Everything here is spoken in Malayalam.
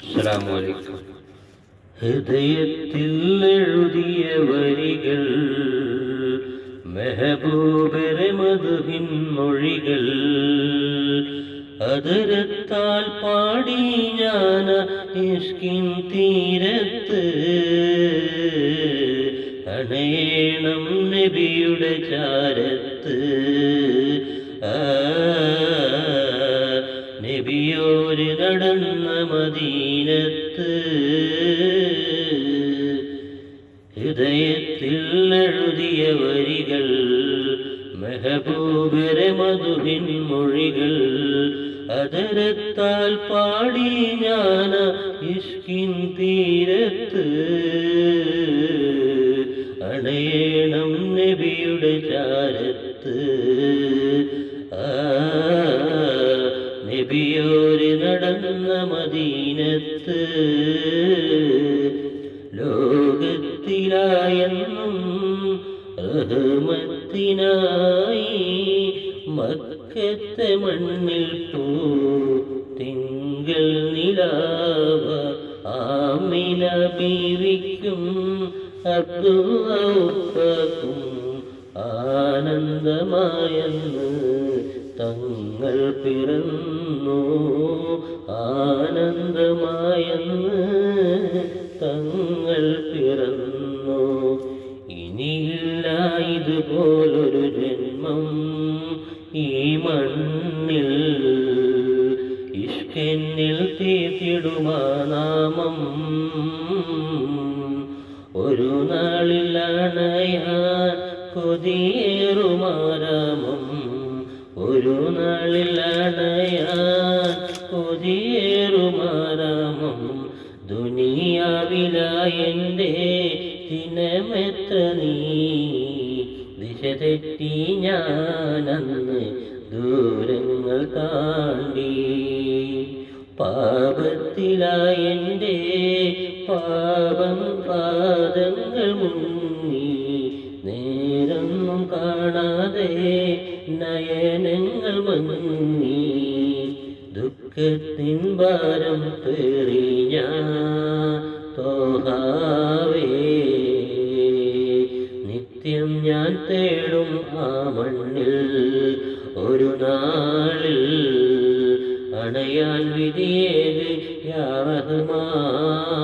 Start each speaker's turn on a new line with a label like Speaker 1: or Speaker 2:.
Speaker 1: അസ്സലാമു അലൈക്കും. ഹൃദയത്തിൽ എഴുതിയ വരികൾ, മെഹബൂബരെ മദ്ഹിൻ മൊഴികൾ, അതരത്താൽ പാടി ഞാൻ ഇഷ്കിൻ തീരത്ത്. അണയണം നബിയുടെ ചാരത്ത്, നബിയോര് നടന്ന മദീനത്ത്. ഹൃദയത്തിൽ എഴുതിയ വരികൾ, മെഹബൂബരെ മദ്ഹിൻ മൊഴികൾ, അതരത്താൽ പാടി ഞാൻ ഇഷ്കിൻ തീരത്ത്. അണയണം നബിയുടെ ചാരത്ത്, നബിയോര് നടന്ന മദീനത്ത്. ലോകത്തിലായെന്നും റഹ്മത്തിനായി മക്കത്തെ മണ്ണിൽ തിങ്കൾ നിലാവ ആമിന ബീവിക്കും അബ്ദുള്ളക്കും ആനന്ദമായെന്ന് തങ്ങൾ പിറന്നു. ആനന്ദമായെന്ന് തങ്ങൾ പിറന്നു. ഇനിയില്ല ഇതുപോലൊരു ജന്മം ഈ മണ്ണിൽ, ഇഷ്കെന്നിൽ തീർത്തിടുമാ നാമം. ഒരു നാളിൽ അണയാൻ കൊതിയേറുമാരാമം, ഒരു നാളിൽ അണയാൻ കൊതിയേറുമാരാമം. ദുനിയാവിലായെൻ്റെ ദിനമെത്ര നീ, ദിശ തെറ്റി ഞാനന്ന് ദൂരങ്ങൾ താണ്ടി. പാപത്തിലായെൻ്റെ പാപം പാദങ്ങൾ മുങ്ങി, നേരൊന്നും കാണാതെ നയനങ്ങൾ മങ്ങി. ദുഃഖത്തിൻ ഭാരം പേറി ഞാൻ തോഹാവേ, നിത്യം ഞാൻ തേടും ആ മണ്ണിൽ. ഒരു നാളിൽ അണയാൻ വിധിയേത് യാ റഹ്മാനേ.